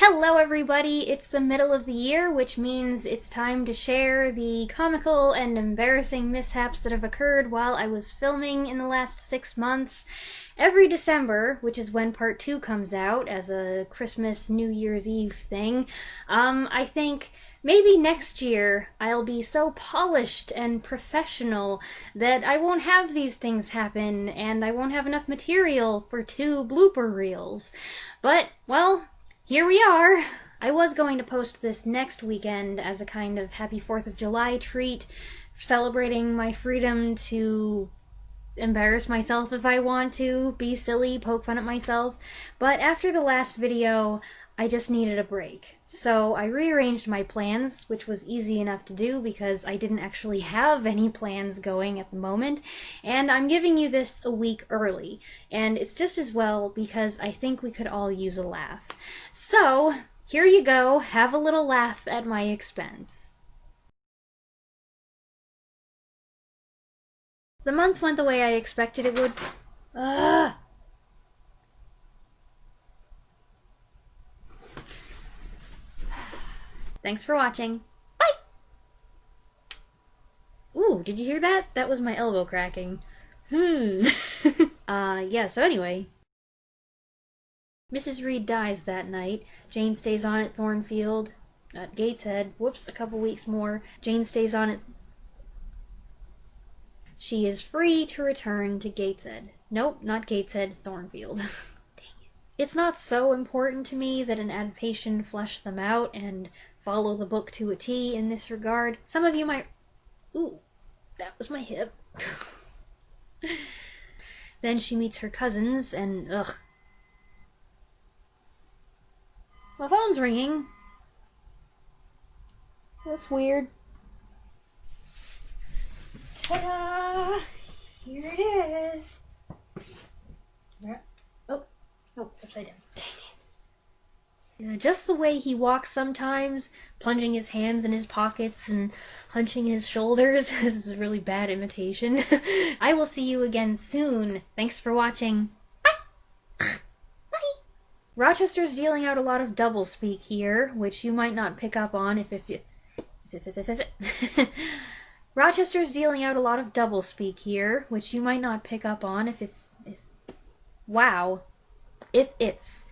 Hello everybody, it's the middle of the year, which means it's time to share the comical and embarrassing mishaps that have occurred while I was filming in the last 6 months. Every December, which is when part 2 comes out as a Christmas, New Year's Eve thing, I think maybe next year I'll be so polished and professional that I won't have these things happen and I won't have enough material for 2 blooper reels. But, well, here we are! I was going to post this next weekend as a kind of happy 4th of July treat, celebrating my freedom to embarrass myself if I want to, be silly, poke fun at myself, but after the last video, I just needed a break. So I rearranged my plans, which was easy enough to do because I didn't actually have any plans going at the moment, and I'm giving you this a week early, and it's just as well because I think we could all use a laugh. So, here you go, have a little laugh at my expense. The month went the way I expected it would. Thanks for watching. Bye! Ooh, did you hear that? That was my elbow cracking. Yeah, so anyway. Mrs. Reed dies that night. Jane stays on at Thornfield. At Gateshead. Whoops, a couple weeks more. Jane stays on at... She is free to return to Gateshead. Nope, not Gateshead, Thornfield. It's not so important to me that an adaptation flesh them out and follow the book to a T in this regard. Some of you might... Ooh, that was my hip. Then she meets her cousins and... Ugh. My phone's ringing. That's weird. Ta-da! Here it is. Oh, it's upside down. Dang it. Yeah, just the way he walks sometimes, plunging his hands in his pockets and hunching his shoulders. This is a really bad imitation. I will see you again soon. Thanks for watching. Bye! Bye! Rochester's dealing out a lot of doublespeak here, which you might not pick up on if you... Rochester's dealing out a lot of doublespeak here, which you might not pick up on if wow. If it's...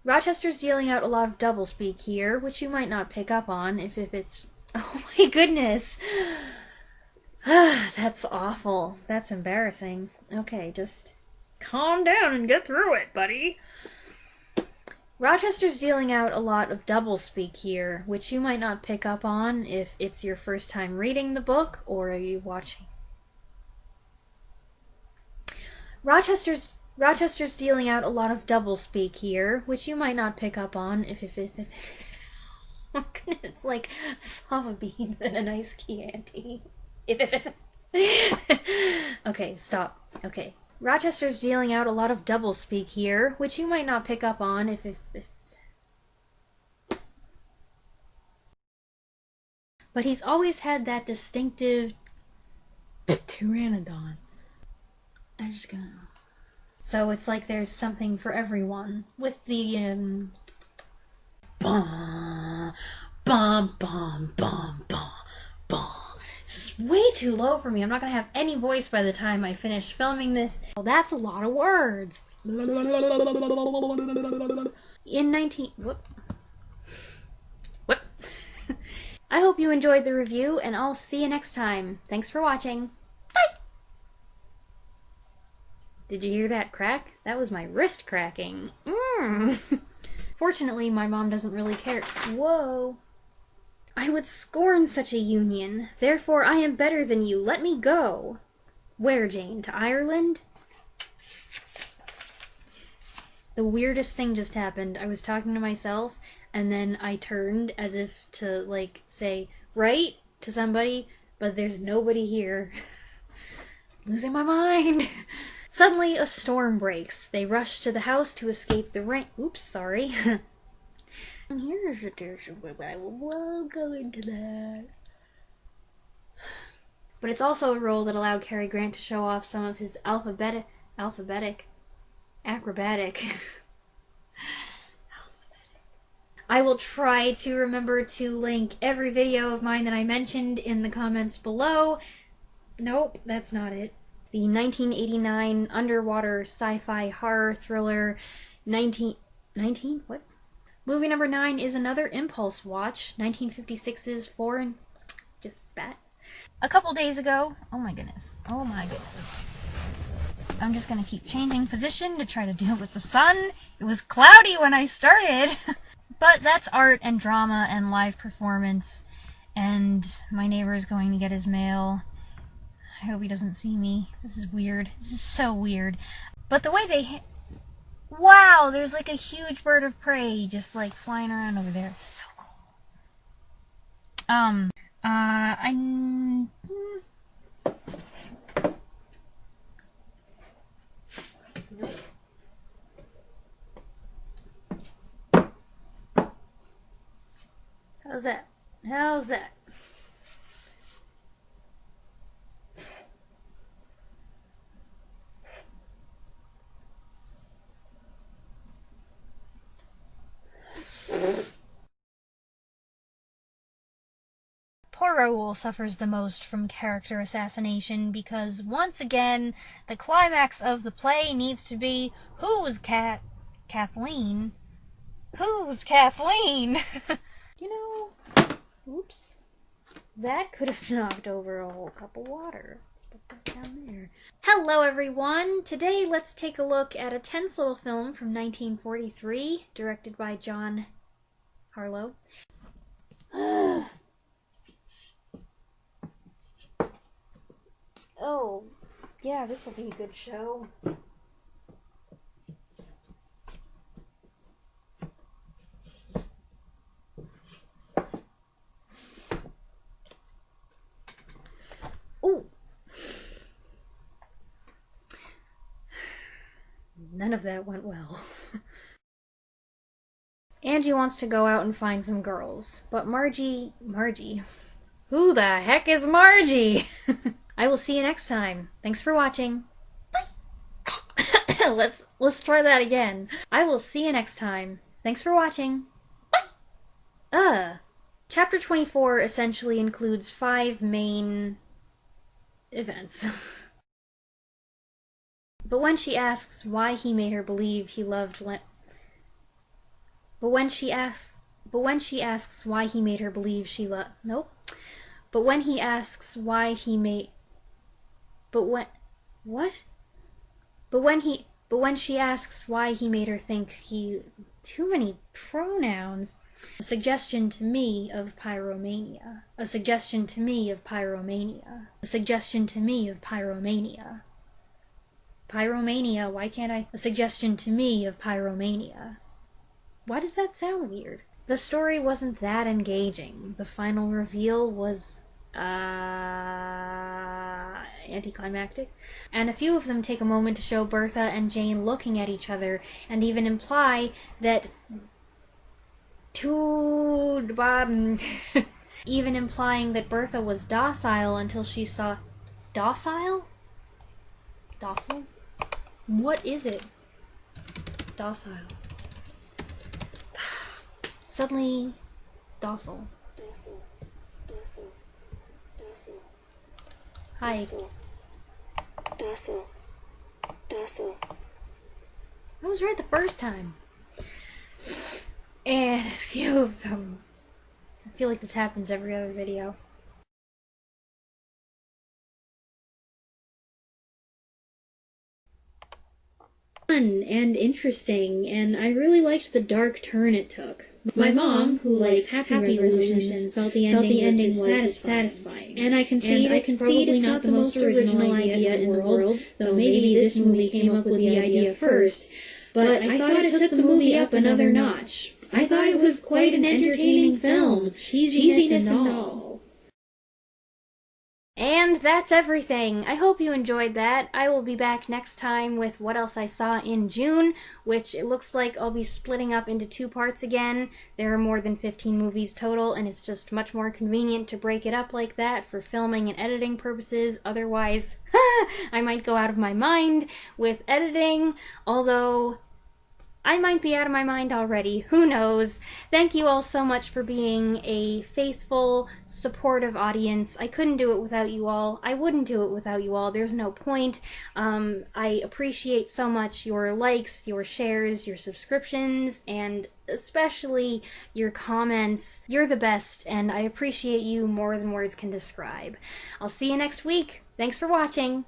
Rochester's dealing out a lot of doublespeak here, which you might not pick up on if it's... Oh my goodness! That's awful. That's embarrassing. Okay, just calm down and get through it, buddy. Rochester's dealing out a lot of doublespeak here, which you might not pick up on if it's your first time reading the book, or are you watching? Rochester's dealing out a lot of doublespeak here, which you might not pick up on if it's like fava beans in an ice Chianti. Okay, stop. Okay. Rochester's dealing out a lot of doublespeak here, which you might not pick up on if But he's always had that distinctive pteranodon. I'm just gonna... So it's like there's something for everyone. With the, Bum, bum, bum, bum, bum, bum. This is way too low for me. I'm not gonna have any voice by the time I finish filming this. Well, that's a lot of words. What? I hope you enjoyed the review, and I'll see you next time. Thanks for watching. Did you hear that crack? That was my wrist cracking. Fortunately, my mom doesn't really care. Whoa. I would scorn such a union. Therefore, I am better than you. Let me go. Where, Jane? To Ireland? The weirdest thing just happened. I was talking to myself, and then I turned as if to, like, say, right? To somebody, but there's nobody here. Losing my mind. Suddenly, a storm breaks. They rush to the house to escape the rain. Oops, sorry. Here's a but I won't go into that. But it's also a role that allowed Cary Grant to show off some of his acrobatic I will try to remember to link every video of mine that I mentioned in the comments below. Nope, that's not it. The 1989 underwater sci-fi horror thriller 19... What? Movie number 9 is another impulse watch, 1956's Foreign... Just spat. A couple days ago... Oh my goodness. I'm just gonna keep changing position to try to deal with the sun. It was cloudy when I started. But that's art and drama and live performance. And my neighbor is going to get his mail. I hope he doesn't see me. This is weird. This is so weird. But the way they... Wow, there's like a huge bird of prey just like flying around over there. So cool. How's that? How's that? Poor Raoul suffers the most from character assassination because, once again, the climax of the play needs to be, who's Kathleen? Who's Kathleen? You know, oops. That could have knocked over a whole cup of water. Let's put that down there. Hello, everyone! Today, let's take a look at a tense little film from 1943, directed by John Harlow. Oh, yeah, this'll be a good show. Ooh. None of that went well. Angie wants to go out and find some girls, but Margie... Who the heck is Margie? I will see you next time. Thanks for watching. Bye! Let's try that again. I will see you next time. Thanks for watching. Bye! Chapter 24 essentially includes 5 main... events. But when she asks why he made her believe he loved But when she asks why he made her believe she loved... Nope. But when he asks why he made... But when... What? But when she asks why he made her think he... Too many pronouns. A suggestion to me of pyromania. A suggestion to me of pyromania. A suggestion to me of pyromania. Pyromania, why can't I... A suggestion to me of pyromania. Why does that sound weird? The story wasn't that engaging. The final reveal was... anticlimactic. And a few of them take a moment to show Bertha and Jane looking at each other, and even imply that... even implying that Bertha was docile until she saw... Docile? Docile? What is it? Docile. Suddenly... Docile. Docile. Docile. Docile. Hi. Docile. Docile. Docile. I was right the first time. And a few of them. I feel like this happens every other video. Fun and interesting, and I really liked the dark turn it took. My mom, who likes happy resolutions, felt the ending was dissatisfying. And I concede it's probably not the most original idea in the world, though maybe this movie came up with the idea first, but I thought it took the movie up another notch. I thought it was quite an entertaining film, cheesiness and all. And that's everything. I hope you enjoyed that. I will be back next time with what else I saw in June, which it looks like I'll be splitting up into 2 parts again. There are more than 15 movies total, and it's just much more convenient to break it up like that for filming and editing purposes. Otherwise, I might go out of my mind with editing, although... I might be out of my mind already. Who knows? Thank you all so much for being a faithful, supportive audience. I couldn't do it without you all. I wouldn't do it without you all. There's no point. I appreciate so much your likes, your shares, your subscriptions, and especially your comments. You're the best, and I appreciate you more than words can describe. I'll see you next week. Thanks for watching.